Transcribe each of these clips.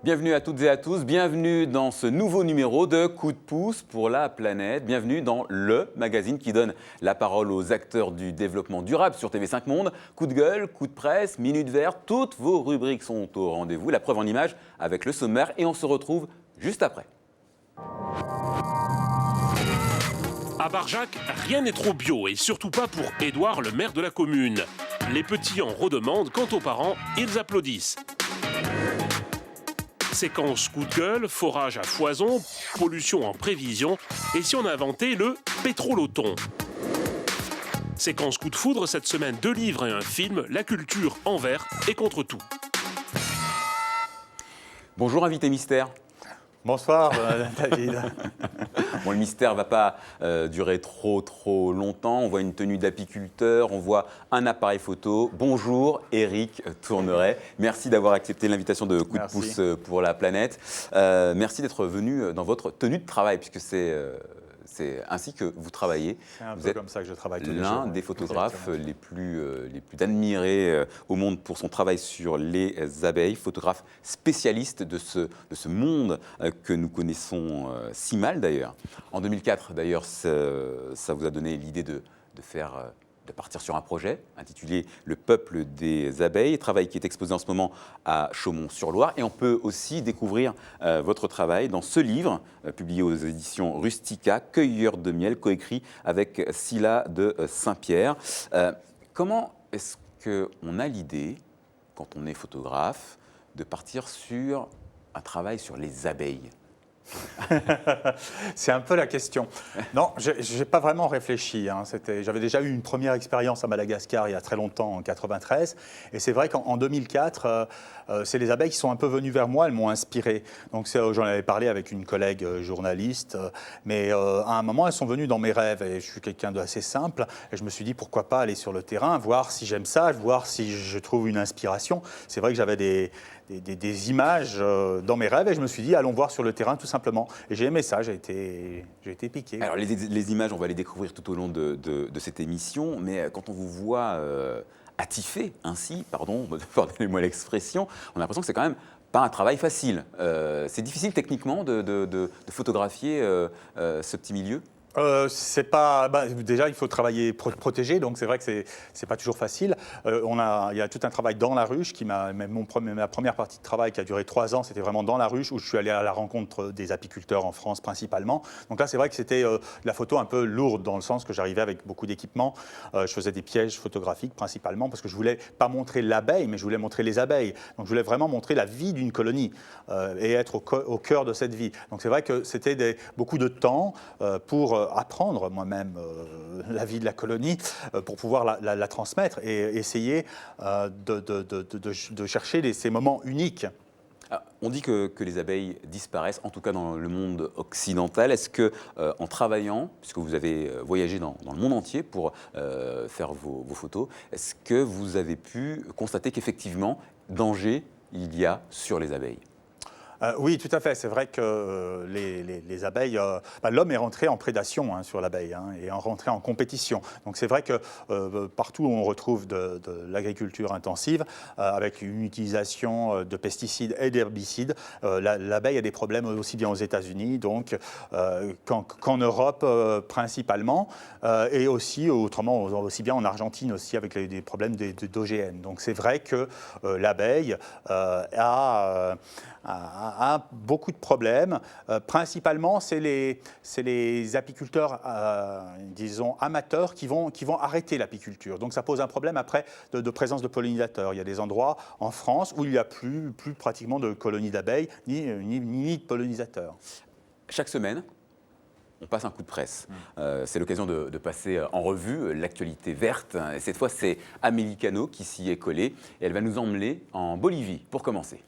Bienvenue à toutes et à tous, bienvenue dans ce nouveau numéro de Coup de pouce pour la planète, bienvenue dans le magazine qui donne la parole aux acteurs du développement durable sur TV5 Monde. Coup de gueule, coup de presse, minute verte, toutes vos rubriques sont au rendez-vous, la preuve en image avec le sommaire et on se retrouve juste après. À Barjac, rien n'est trop bio et surtout pas pour Édouard, le maire de la commune. Les petits en redemandent, quant aux parents, ils applaudissent. Séquence coup de gueule, forage à foison, pollution en prévision, et si on a inventé le pétrolothon. Séquence coup de foudre, cette semaine 2 livres et un film, la culture envers et contre tout. Bonjour invité mystère. Bonsoir David. Bon, le mystère ne va pas durer trop longtemps. On voit une tenue d'apiculteur, on voit un appareil photo. Bonjour Éric Tourneret. Merci d'avoir accepté l'invitation de Coup de pouce pour la planète. Merci d'être venu dans votre tenue de travail, puisque c'est ainsi que vous travaillez. C'est un vous peu êtes comme ça que je travaille tous les jours. L'un des photographes les plus admirés au monde pour son travail sur les abeilles, photographe spécialiste de ce monde que nous connaissons si mal d'ailleurs. En 2004 d'ailleurs, ça vous a donné l'idée de partir sur un projet intitulé « Le peuple des abeilles », travail qui est exposé en ce moment à Chaumont-sur-Loire. Et on peut aussi découvrir votre travail dans ce livre, publié aux éditions Rustica, « Cueilleurs de miel », coécrit avec Sylla de Saint-Pierre. Comment est-ce qu'on a l'idée, quand on est photographe, de partir sur un travail sur les abeilles ? C'est un peu la question. Non, je n'ai pas vraiment réfléchi. J'avais déjà eu une première expérience à Madagascar il y a très longtemps, en 93. Et c'est vrai qu'en 2004, c'est les abeilles qui sont un peu venues vers moi, elles m'ont inspiré. Donc j'en avais parlé avec une collègue journaliste. Mais à un moment, elles sont venues dans mes rêves. Et je suis quelqu'un d'assez simple. Et je me suis dit, pourquoi pas aller sur le terrain, voir si j'aime ça, voir si je trouve une inspiration. C'est vrai que j'avais des images dans mes rêves et je me suis dit allons voir sur le terrain tout simplement. Et j'ai aimé ça, j'ai été piqué. Alors les images, on va les découvrir tout au long de cette émission, mais quand on vous voit attifé ainsi, pardonnez-moi l'expression, on a l'impression que c'est quand même pas un travail facile. C'est difficile techniquement de photographier ce petit milieu ? C'est pas. Déjà, il faut travailler protégé, donc c'est vrai que c'est pas toujours facile. Il y a tout un travail dans la ruche ma première partie de travail qui a duré 3 ans, c'était vraiment dans la ruche où je suis allé à la rencontre des apiculteurs en France principalement. Donc là, c'est vrai que c'était de la photo un peu lourde dans le sens que j'arrivais avec beaucoup d'équipements. Je faisais des pièges photographiques principalement parce que je voulais pas montrer l'abeille, mais je voulais montrer les abeilles. Donc je voulais vraiment montrer la vie d'une colonie et être au cœur de cette vie. Donc c'est vrai que c'était beaucoup de temps pour apprendre moi-même la vie de la colonie pour pouvoir la transmettre et essayer de chercher ces moments uniques. On dit que les abeilles disparaissent, en tout cas dans le monde occidental. Est-ce que, en travaillant, puisque vous avez voyagé dans le monde entier pour faire vos photos, est-ce que vous avez pu constater qu'effectivement, danger il y a sur les abeilles ? Oui, tout à fait. C'est vrai que les abeilles, l'homme est rentré en prédation sur l'abeille et est rentré en compétition. Donc c'est vrai que partout où on retrouve de l'agriculture intensive, avec une utilisation de pesticides et d'herbicides, l'abeille a des problèmes aussi bien aux États-Unis qu'en Europe principalement, et aussi autrement aussi bien en Argentine aussi avec des problèmes d'OGM. Donc c'est vrai que l'abeille a beaucoup de problèmes. Principalement, c'est les apiculteurs, disons, amateurs qui vont arrêter l'apiculture. Donc ça pose un problème après de présence de pollinisateurs. Il y a des endroits en France où il n'y a plus pratiquement de colonies d'abeilles ni de pollinisateurs. Chaque semaine, on passe un coup de presse. C'est l'occasion de passer en revue l'actualité verte. Et cette fois, c'est Amélie Cano qui s'y est collée. Et elle va nous emmener en Bolivie, pour commencer.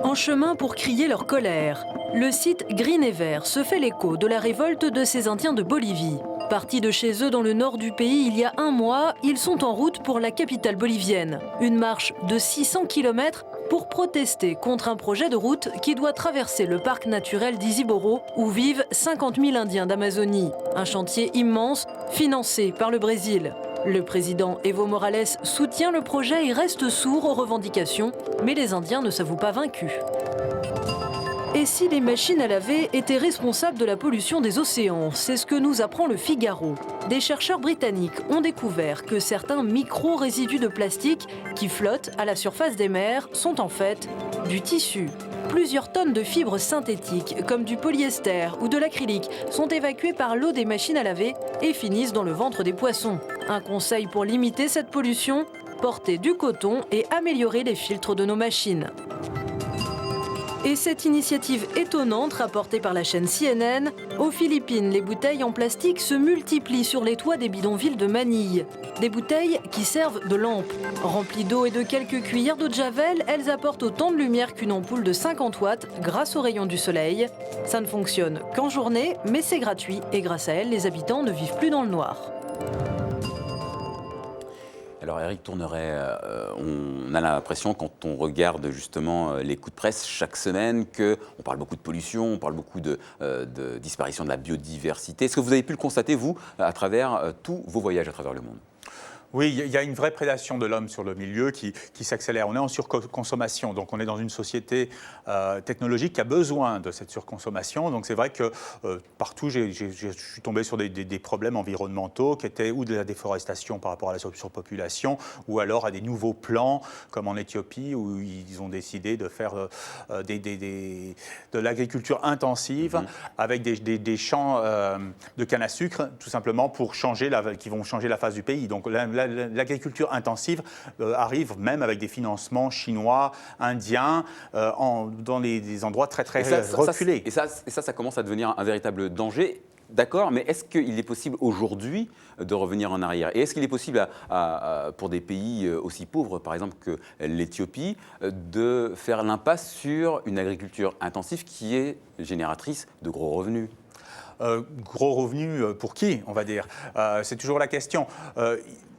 En chemin pour crier leur colère. Le site Green et Vert se fait l'écho de la révolte de ces Indiens de Bolivie. Partis de chez eux dans le nord du pays il y a un mois, ils sont en route pour la capitale bolivienne. Une marche de 600 km pour protester contre un projet de route qui doit traverser le parc naturel d'Isiboro, où vivent 50 000 Indiens d'Amazonie. Un chantier immense, financé par le Brésil. Le président Evo Morales soutient le projet et reste sourd aux revendications, mais les Indiens ne s'avouent pas vaincus. Et si les machines à laver étaient responsables de la pollution des océans? C'est ce que nous apprend le Figaro. Des chercheurs britanniques ont découvert que certains micro-résidus de plastique qui flottent à la surface des mers sont en fait du tissu. Plusieurs tonnes de fibres synthétiques, comme du polyester ou de l'acrylique, sont évacuées par l'eau des machines à laver et finissent dans le ventre des poissons. Un conseil pour limiter cette pollution, porter du coton et améliorer les filtres de nos machines. Et cette initiative étonnante rapportée par la chaîne CNN, aux Philippines, les bouteilles en plastique se multiplient sur les toits des bidonvilles de Manille. Des bouteilles qui servent de lampes. Remplies d'eau et de quelques cuillères d'eau de javel, elles apportent autant de lumière qu'une ampoule de 50 watts grâce aux rayons du soleil. Ça ne fonctionne qu'en journée, mais c'est gratuit et grâce à elles, les habitants ne vivent plus dans le noir. Alors Éric Tourneret, on a l'impression quand on regarde justement les coups de presse chaque semaine qu'on parle beaucoup de pollution, on parle beaucoup de disparition de la biodiversité. Est-ce que vous avez pu le constater, vous, à travers tous vos voyages à travers le monde ? Oui, il y a une vraie prédation de l'homme sur le milieu qui s'accélère. On est en surconsommation, donc on est dans une société technologique qui a besoin de cette surconsommation. Donc c'est vrai que partout, je suis tombé sur des problèmes environnementaux qui étaient ou de la déforestation par rapport à la surpopulation, ou alors à des nouveaux plans, comme en Éthiopie, où ils ont décidé de faire de l'agriculture intensive avec des champs de canne à sucre, tout simplement qui vont changer la face du pays. Donc l'agriculture intensive arrive même avec des financements chinois, indiens, dans des endroits très reculés. Et ça commence à devenir un véritable danger. D'accord, mais est-ce qu'il est possible aujourd'hui de revenir en arrière? Et est-ce qu'il est possible pour des pays aussi pauvres, par exemple que l'Éthiopie, de faire l'impasse sur une agriculture intensive qui est génératrice de gros revenus? Gros revenus pour qui, on va dire? C'est toujours la question.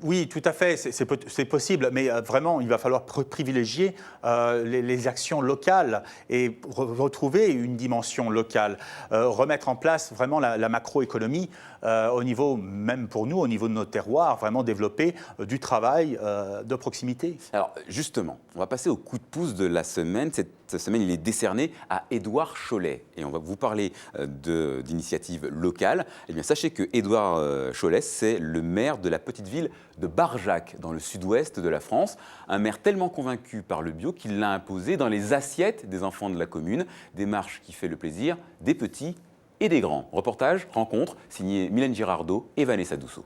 Oui, tout à fait, c'est possible, mais vraiment, il va falloir privilégier les actions locales et retrouver une dimension locale, remettre en place vraiment la macroéconomie au niveau, même pour nous, au niveau de nos terroirs, vraiment développer du travail de proximité. Alors justement, on va passer au coup de pouce de la semaine. Cette semaine, il est décerné à Édouard Chollet. Et on va vous parler d'initiatives locales. Eh bien, sachez que Édouard Chollet, c'est le maire de la petite ville de Barjac, dans le sud-ouest de la France. Un maire tellement convaincu par le bio qu'il l'a imposé dans les assiettes des enfants de la commune. Démarche qui fait le plaisir des petits et des grands. Reportage, rencontre, signé Mylène Girardot et Vanessa Douceau.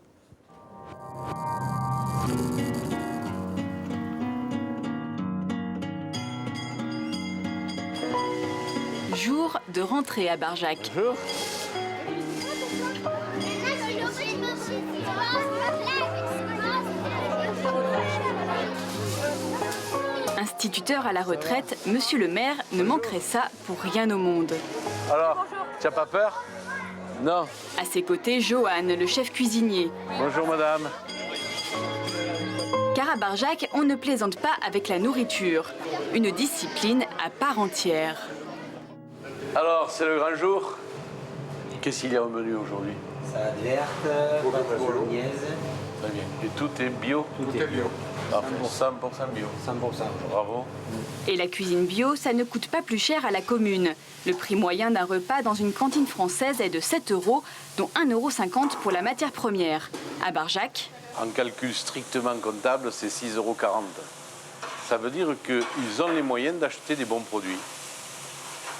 Jour de rentrée à Barjac. Bonjour. Instituteur à la retraite, monsieur le maire ne manquerait ça pour rien au monde. Alors, tu n'as pas peur? Non. À ses côtés, Johan, le chef cuisinier. Bonjour madame. Car à Barjac, on ne plaisante pas avec la nourriture. Une discipline à part entière. Alors, c'est le grand jour. Qu'est-ce qu'il y a au menu aujourd'hui? Salade verte, pâte bolognaise. Très bien. Et tout est bio? Tout est bio. Parfait. 100% bio. 100%. Bravo. Et la cuisine bio, ça ne coûte pas plus cher à la commune. Le prix moyen d'un repas dans une cantine française est de 7 €, dont 1,50 € pour la matière première. À Barjac, En calcul strictement comptable, c'est 6,40 €. Ça veut dire qu'ils ont les moyens d'acheter des bons produits.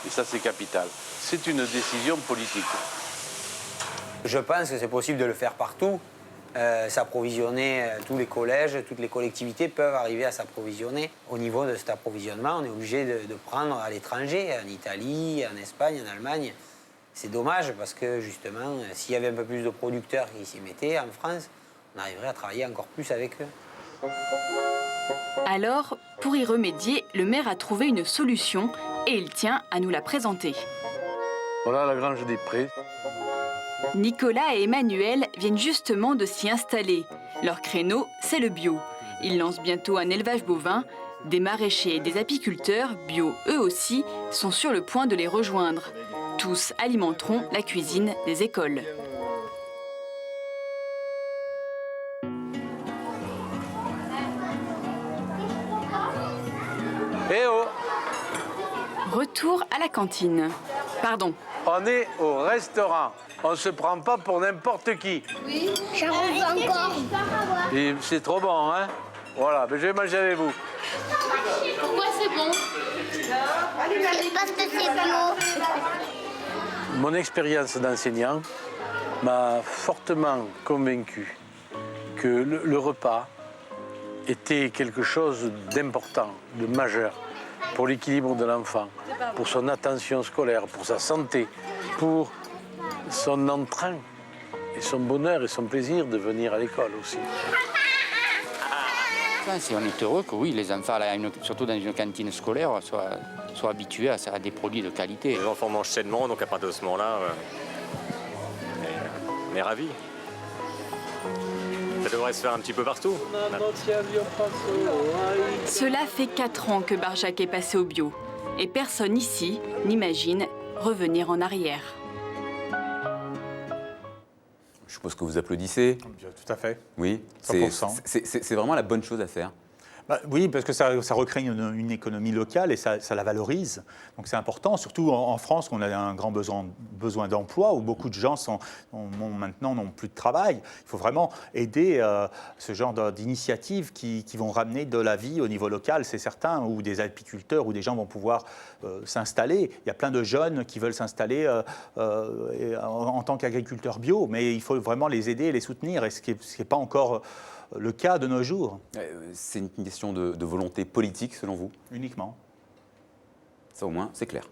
Et ça, c'est capital. C'est une décision politique. Je pense que c'est possible de le faire partout. S'approvisionner, tous les collèges, toutes les collectivités peuvent arriver à s'approvisionner. Au niveau de cet approvisionnement, on est obligé de prendre à l'étranger, en Italie, en Espagne, en Allemagne. C'est dommage parce que justement, s'il y avait un peu plus de producteurs qui s'y mettaient en France, on arriverait à travailler encore plus avec eux. Alors, pour y remédier, le maire a trouvé une solution et il tient à nous la présenter. Voilà la grange des Prés. Nicolas et Emmanuel viennent justement de s'y installer. Leur créneau, c'est le bio. Ils lancent bientôt un élevage bovin. Des maraîchers et des apiculteurs, bio eux aussi, sont sur le point de les rejoindre. Tous alimenteront la cuisine des écoles. Eh oh! Retour à la cantine. Pardon. On est au restaurant. On se prend pas pour n'importe qui. Oui, j'en veux encore. Et c'est trop bon, hein? Voilà, mais je vais manger avec vous. Pourquoi c'est bon? Parce que c'est bio. Mon expérience d'enseignant m'a fortement convaincu que le repas était quelque chose d'important, de majeur pour l'équilibre de l'enfant, pour son attention scolaire, pour sa santé, pour son entrain et son bonheur et son plaisir de venir à l'école aussi. On est heureux que oui, les enfants, là, surtout dans une cantine scolaire, soient habitués à des produits de qualité. Les enfants mangent sainement, donc à partir de ce moment-là, on est ravis. Ça devrait se faire un petit peu partout. Cela fait 4 ans que Barjac est passé au bio. Et personne ici n'imagine revenir en arrière. Je suppose que vous applaudissez. Tout à fait. Oui, 100%. c'est vraiment la bonne chose à faire. Bah, oui, parce que ça recrée une économie locale et ça la valorise. Donc c'est important, surtout en France, où on a un grand besoin d'emploi, où beaucoup de gens maintenant n'ont plus de travail. Il faut vraiment aider ce genre d'initiatives qui vont ramener de la vie au niveau local, c'est certain, où des apiculteurs, où des gens vont pouvoir s'installer. Il y a plein de jeunes qui veulent s'installer en tant qu'agriculteurs bio, mais il faut vraiment les aider et les soutenir, et ce qui n'est pas encore le cas de nos jours. C'est une question de volonté politique, selon vous? Uniquement. Ça, au moins, c'est clair.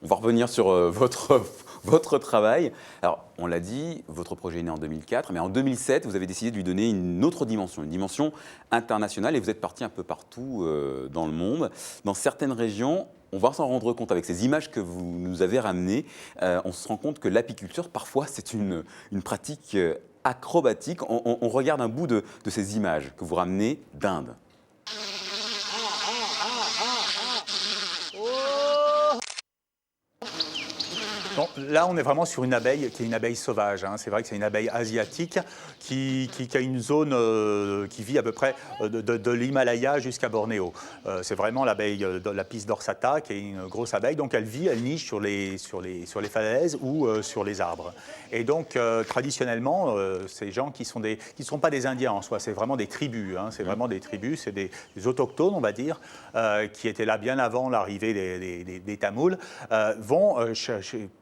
On va revenir sur votre travail. Alors, on l'a dit, votre projet est né en 2004, mais en 2007, vous avez décidé de lui donner une autre dimension, une dimension internationale, et vous êtes parti un peu partout dans le monde. Dans certaines régions, on va s'en rendre compte avec ces images que vous nous avez ramenées. On se rend compte que l'apiculture, parfois, c'est une pratique acrobatique. On regarde un bout de ces images que vous ramenez d'Inde. Bon, là, on est vraiment sur une abeille qui est une abeille sauvage. Hein. C'est vrai que c'est une abeille asiatique qui a une zone qui vit à peu près de l'Himalaya jusqu'à Bornéo. C'est vraiment l'abeille de Lapis dorsata, qui est une grosse abeille. Donc elle niche sur les falaises ou sur les arbres. Et donc traditionnellement, ces gens qui ne sont pas des Indiens en soi, c'est vraiment des tribus. Hein. C'est vraiment des tribus, c'est des autochtones, on va dire, qui étaient là bien avant l'arrivée des Tamouls, vont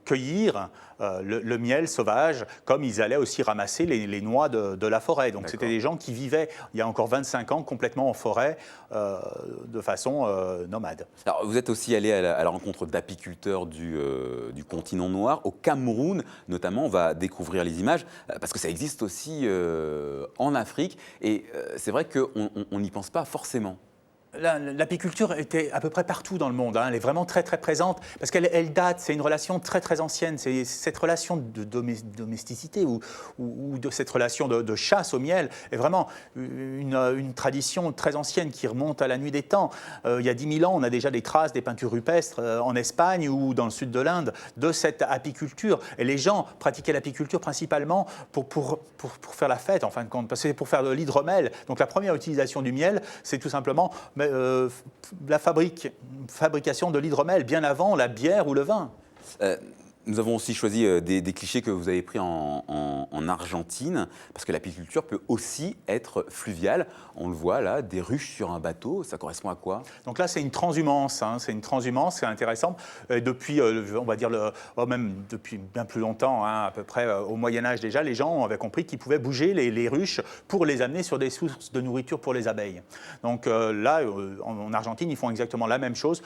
cueillir le miel sauvage, comme ils allaient aussi ramasser les noix de la forêt. Donc c'était des gens qui vivaient, il y a encore 25 ans, complètement en forêt, de façon nomade. Alors, vous êtes aussi allé à la rencontre d'apiculteurs du continent noir. Au Cameroun, notamment, on va découvrir les images, parce que ça existe aussi en Afrique. Et c'est vrai qu'on n'y pense pas forcément. L'apiculture était à peu près partout dans le monde. Hein. Elle est vraiment très très présente parce qu'elle date. C'est une relation très très ancienne. C'est cette relation de domesticité ou de cette relation de chasse au miel est vraiment une tradition très ancienne qui remonte à la nuit des temps. Il y a 10 000 ans, on a déjà des traces des peintures rupestres en Espagne ou dans le sud de l'Inde de cette apiculture. Et les gens pratiquaient l'apiculture principalement pour faire la fête en fin de compte, parce que c'est pour faire de l'hydromel. Donc la première utilisation du miel, c'est tout simplement la fabrication de l'hydromel, bien avant la bière ou le vin. Nous avons aussi choisi des clichés que vous avez pris en Argentine, parce que l'apiculture peut aussi être fluviale. On le voit là, des ruches sur un bateau, ça correspond à quoi? Donc là, c'est une transhumance, hein. C'est une transhumance, c'est intéressant. Depuis, on va dire, même depuis bien plus longtemps, hein, à peu près au Moyen-Âge déjà, les gens avaient compris qu'ils pouvaient bouger les ruches pour les amener sur des sources de nourriture pour les abeilles. Donc là, en Argentine, ils font exactement la même chose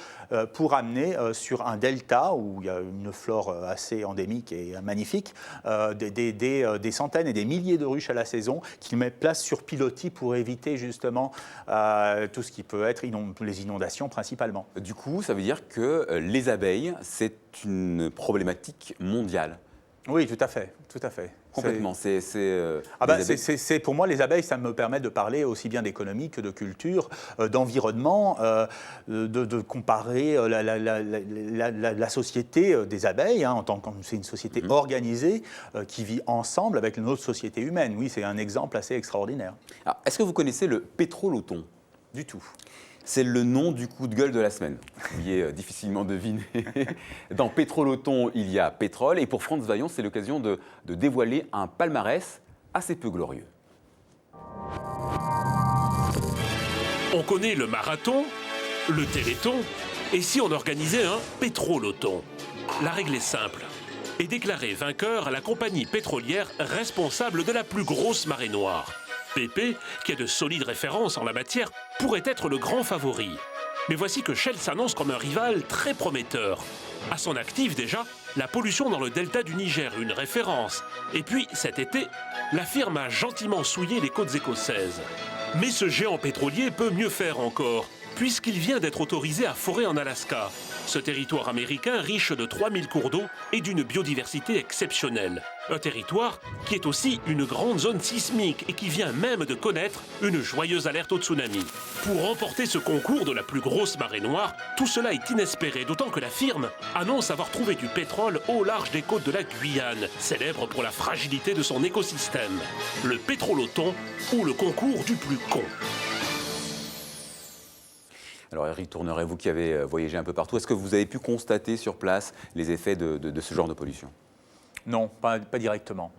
pour amener sur un delta où il y a une flore assez endémique et magnifique, des centaines et des milliers de ruches à la saison qu'il met place sur pilotis pour éviter justement tout ce qui peut être les inondations principalement. Du coup, ça veut dire que les abeilles, c'est une problématique mondiale. Oui, tout à fait, tout à fait. Complètement. Pour moi, les abeilles, ça me permet de parler aussi bien d'économie que de culture, d'environnement, de comparer la société des abeilles, en tant que c'est une société organisée qui vit ensemble avec notre société humaine. Oui, c'est un exemple assez extraordinaire. Est-ce que vous connaissez le pétrolothon? Du tout. C'est le nom du coup de gueule de la semaine. Vous pouviez difficilement deviner. Dans Pétrolothon, il y a pétrole. Et pour Franz Vaillant, c'est l'occasion de dévoiler un palmarès assez peu glorieux. On connaît le marathon, le téléthon, et si on organisait un pétrolothon? La règle est simple. Et déclarer vainqueur la compagnie pétrolière responsable de la plus grosse marée noire. BP, qui a de solides références en la matière, pourrait être le grand favori. Mais voici que Shell s'annonce comme un rival très prometteur. À son actif déjà, la pollution dans le delta du Niger, une référence. Et puis, cet été, la firme a gentiment souillé les côtes écossaises. Mais ce géant pétrolier peut mieux faire encore, puisqu'il vient d'être autorisé à forer en Alaska. Ce territoire américain riche de 3000 cours d'eau et d'une biodiversité exceptionnelle. Un territoire qui est aussi une grande zone sismique et qui vient même de connaître une joyeuse alerte au tsunami. Pour remporter ce concours de la plus grosse marée noire, tout cela est inespéré, d'autant que la firme annonce avoir trouvé du pétrole au large des côtes de la Guyane, célèbre pour la fragilité de son écosystème. Le pétrolothon ou le concours du plus con. Alors Éric Tourneret, vous qui avez voyagé un peu partout, est-ce que vous avez pu constater sur place les effets de ce genre de pollution? Non, pas directement.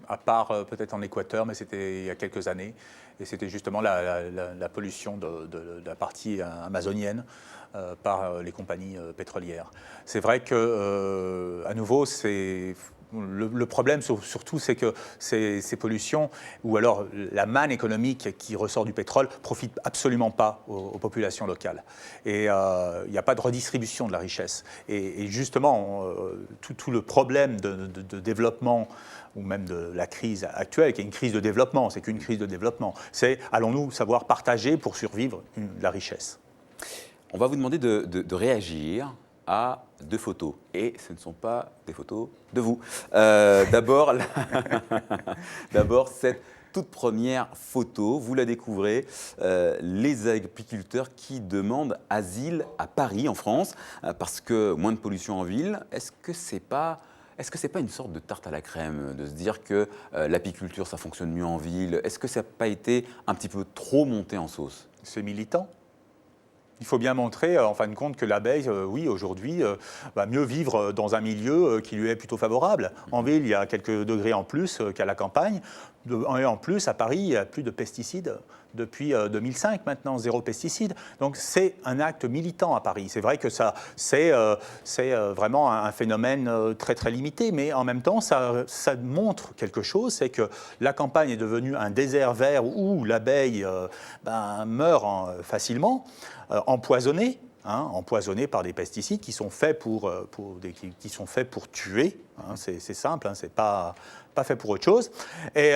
À part peut-être en Équateur, mais c'était il y a quelques années. Et c'était justement la pollution de la partie amazonienne par les compagnies pétrolières. C'est vrai que, à nouveau, le problème surtout, c'est que ces pollutions, ou alors la manne économique qui ressort du pétrole, ne profite absolument pas aux populations locales. Et il n'y a pas de redistribution de la richesse. Et justement, tout le problème de développement, ou même de la crise actuelle, qui est une crise de développement, c'est qu'une crise de développement, c'est allons-nous savoir partager pour survivre la richesse. On va vous demander de réagir à 2 photos. Et ce ne sont pas des photos de vous. D'abord, cette toute première photo, vous la découvrez, les apiculteurs qui demandent asile à Paris, en France, parce que moins de pollution en ville. Est-ce que c'est pas une sorte de tarte à la crème de se dire que l'apiculture, ça fonctionne mieux en ville? Est-ce que ça n'a pas été un petit peu trop monté en sauce? C'est militant. Il faut bien montrer, en fin de compte, que l'abeille, oui, aujourd'hui, va mieux vivre dans un milieu qui lui est plutôt favorable. En ville, il y a quelques degrés en plus qu'à la campagne. Et en plus, à Paris, il n'y a plus de pesticides depuis 2005, maintenant, 0 pesticides. Donc, c'est un acte militant à Paris. C'est vrai que c'est vraiment un phénomène très, très limité, mais en même temps, ça montre quelque chose, c'est que la campagne est devenue un désert vert où l'abeille meurt facilement, empoisonnée par des pesticides qui sont faits pour tuer. C'est simple, c'est pas fait pour autre chose. Et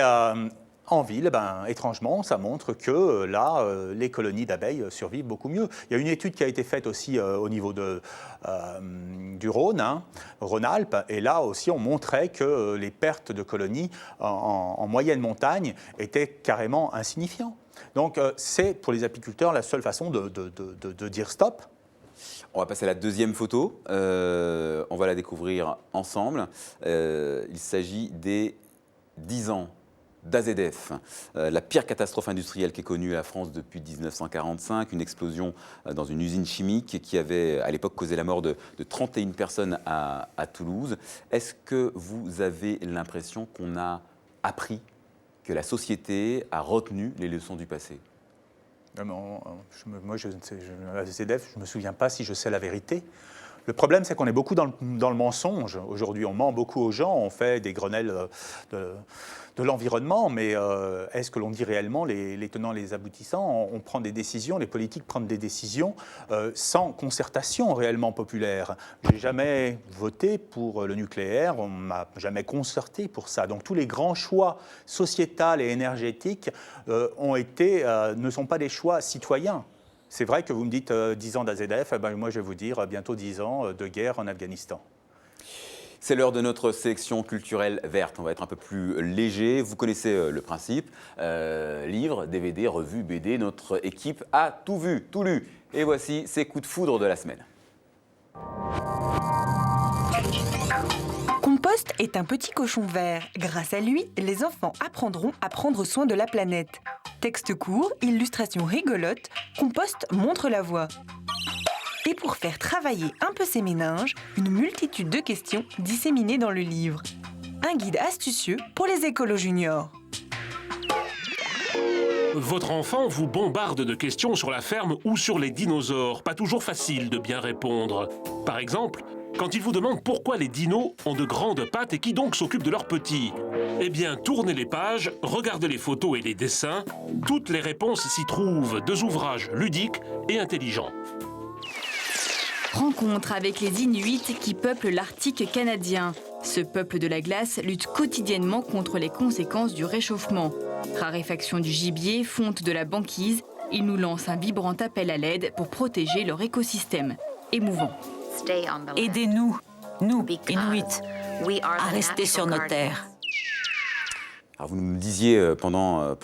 en ville, étrangement, ça montre que là, les colonies d'abeilles survivent beaucoup mieux. Il y a une étude qui a été faite aussi au niveau du Rhône, Rhône-Alpes, et là aussi, on montrait que les pertes de colonies en moyenne montagne étaient carrément insignifiantes. Donc, c'est pour les apiculteurs la seule façon de dire stop. On va passer à la deuxième photo. On va la découvrir ensemble. Il s'agit des 10 ans d'AZF, la pire catastrophe industrielle qu'ait connue la France depuis 1945, une explosion dans une usine chimique qui avait à l'époque causé la mort de 31 personnes à Toulouse. Est-ce que vous avez l'impression qu'on a appris, que la société a retenu les leçons du passé? Moi, AZF, je ne me souviens pas si je sais la vérité. Le problème, c'est qu'on est beaucoup dans le mensonge. Aujourd'hui, on ment beaucoup aux gens, on fait des Grenelles de l'environnement, mais est-ce que l'on dit réellement les tenants, les aboutissants? On prend des décisions, les politiques prennent des décisions sans concertation réellement populaire. Je n'ai jamais voté pour le nucléaire, on ne m'a jamais concerté pour ça. Donc tous les grands choix sociétals et énergétiques ne sont pas des choix citoyens. C'est vrai que vous me dites 10 ans d'AZF, moi je vais vous dire bientôt 10 ans de guerre en Afghanistan. C'est l'heure de notre sélection culturelle verte. On va être un peu plus léger. Vous connaissez le principe. Livres, DVD, revues, BD. Notre équipe a tout vu, tout lu. Et voici ses coups de foudre de la semaine. Compost est un petit cochon vert. Grâce à lui, les enfants apprendront à prendre soin de la planète. Texte court, illustration rigolote, Compost montre la voie. Et pour faire travailler un peu ses méninges, une multitude de questions disséminées dans le livre. Un guide astucieux pour les écolos juniors. Votre enfant vous bombarde de questions sur la ferme ou sur les dinosaures. Pas toujours facile de bien répondre. Par exemple, quand il vous demande pourquoi les dinos ont de grandes pattes et qui donc s'occupe de leurs petits. Eh bien, tournez les pages, regardez les photos et les dessins. Toutes les réponses s'y trouvent. 2 ouvrages ludiques et intelligents. Rencontre avec les Inuits qui peuplent l'Arctique canadien. Ce peuple de la glace lutte quotidiennement contre les conséquences du réchauffement. Raréfaction du gibier, fonte de la banquise, ils nous lancent un vibrant appel à l'aide pour protéger leur écosystème. Émouvant. Aidez-nous, nous, Inuits, à rester sur nos terres. Alors vous nous disiez pendant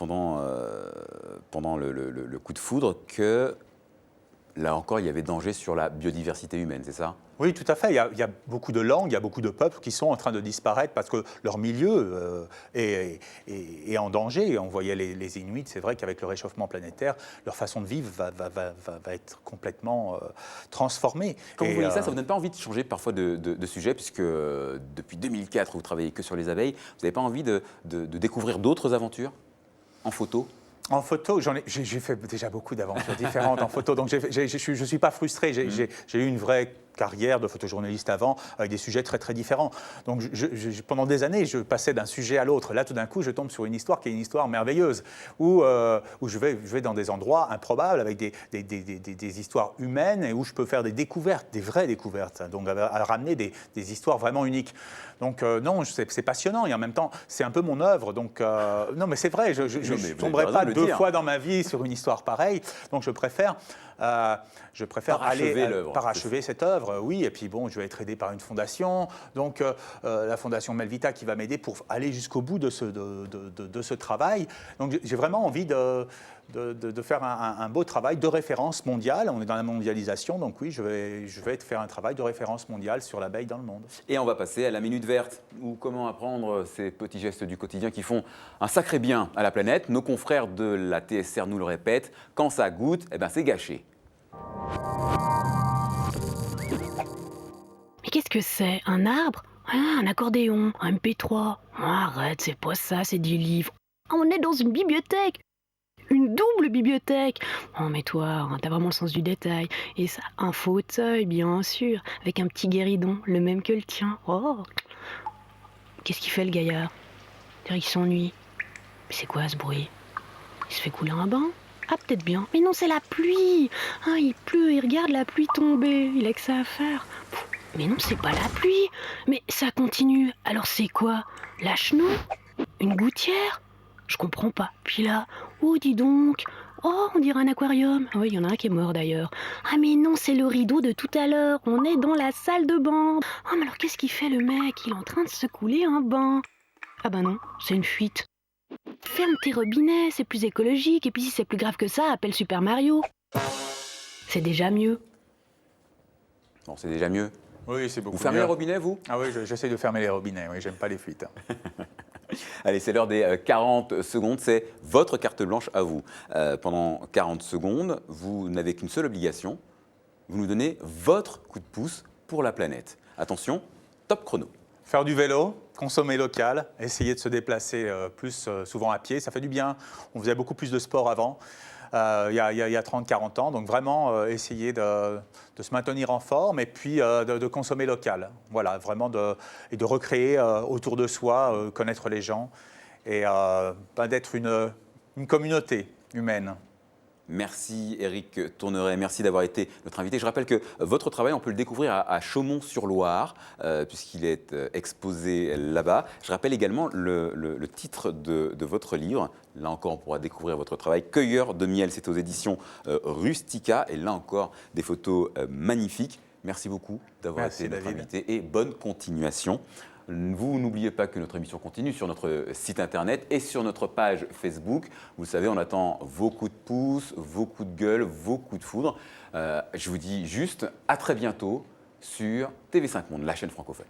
le coup de foudre que là encore, il y avait danger sur la biodiversité humaine, c'est ça? Oui, tout à fait. Il y a beaucoup de langues, il y a beaucoup de peuples qui sont en train de disparaître parce que leur milieu est en danger. On voyait les Inuits, c'est vrai qu'avec le réchauffement planétaire, leur façon de vivre va être complètement transformée. Quand vous voyez ça, ne vous donne pas envie de changer parfois de sujet, puisque depuis 2004, vous travaillez que sur les abeilles. Vous n'avez pas envie de découvrir d'autres aventures en photo? En photo, j'ai fait déjà beaucoup d'aventures différentes en photo, donc je ne suis pas frustré. J'ai eu une vraie carrière de photojournaliste avant, avec des sujets très très différents. Donc pendant des années, je passais d'un sujet à l'autre. Là, tout d'un coup, je tombe sur une histoire qui est une histoire merveilleuse, où je vais dans des endroits improbables, avec des histoires humaines, et où je peux faire des découvertes, des vraies découvertes, donc à ramener des histoires vraiment uniques. Donc non, c'est passionnant, et en même temps, c'est un peu mon œuvre. Donc non, mais c'est vrai, je ne tomberai pas 2 fois dans ma vie sur une histoire pareille, donc je préfère parachever cette œuvre, oui, et puis bon, je vais être aidé par une fondation, donc la fondation Melvita qui va m'aider pour aller jusqu'au bout de ce travail. Donc j'ai vraiment envie de faire un beau travail de référence mondiale. On est dans la mondialisation, donc oui, je vais faire un travail de référence mondiale sur l'abeille dans le monde. Et on va passer à la Minute Verte, ou comment apprendre ces petits gestes du quotidien qui font un sacré bien à la planète. Nos confrères de la TSR nous le répètent, quand ça goûte, eh ben c'est gâché. Mais qu'est-ce que c'est? Un arbre? Ah, un accordéon? Un MP3? Oh, arrête, c'est pas ça, c'est des livres. Ah, on est dans une bibliothèque! Une double bibliothèque! Oh, mais toi, hein, t'as vraiment le sens du détail. Et ça, un fauteuil, bien sûr, avec un petit guéridon, le même que le tien. Oh! Qu'est-ce qu'il fait, le gaillard? On dirait qu'il s'ennuie. Mais c'est quoi ce bruit? Il se fait couler un bain? Ah, peut-être bien. Mais non, c'est la pluie! Ah, il pleut, il regarde la pluie tomber. Il a que ça à faire. Mais non, c'est pas la pluie. Mais ça continue. Alors c'est quoi? La chenou? Une gouttière? Je comprends pas. Puis là, oh, dis donc. Oh, on dirait un aquarium. Oui, il y en a un qui est mort d'ailleurs. Ah, mais non, c'est le rideau de tout à l'heure. On est dans la salle de bain. Ah, mais alors qu'est-ce qu'il fait le mec? Il est en train de se couler un bain. Ah bah non, c'est une fuite. Ferme tes robinets, c'est plus écologique. Et puis si c'est plus grave que ça, appelle Super Mario. C'est déjà mieux. Bon, c'est déjà mieux. Oui, c'est beaucoup mieux. Vous fermez les robinets, vous? Ah oui, j'essaie de fermer les robinets, oui, j'aime pas les fuites. Allez, c'est l'heure des 40 secondes, c'est votre carte blanche à vous. Pendant 40 secondes, vous n'avez qu'une seule obligation, vous nous donnez votre coup de pouce pour la planète. Attention, top chrono. Faire du vélo, consommer local, essayer de se déplacer plus souvent à pied, ça fait du bien. On faisait beaucoup plus de sport avant. il y a 30-40 ans. Donc vraiment essayer de se maintenir en forme et puis de consommer local. Voilà, vraiment et de recréer autour de soi, connaître les gens et d'être une communauté humaine. Merci Éric Tourneret, merci d'avoir été notre invité. Je rappelle que votre travail, on peut le découvrir à Chaumont-sur-Loire, puisqu'il est exposé là-bas. Je rappelle également le titre de votre livre. Là encore, on pourra découvrir votre travail. Cueilleur de miel, c'est aux éditions Rustica. Et là encore, des photos magnifiques. Merci beaucoup d'avoir été notre invité et bonne continuation. Vous n'oubliez pas que notre émission continue sur notre site internet et sur notre page Facebook. Vous savez, on attend vos coups de pouce, vos coups de gueule, vos coups de foudre. Je vous dis juste à très bientôt sur TV5 Monde, la chaîne francophone.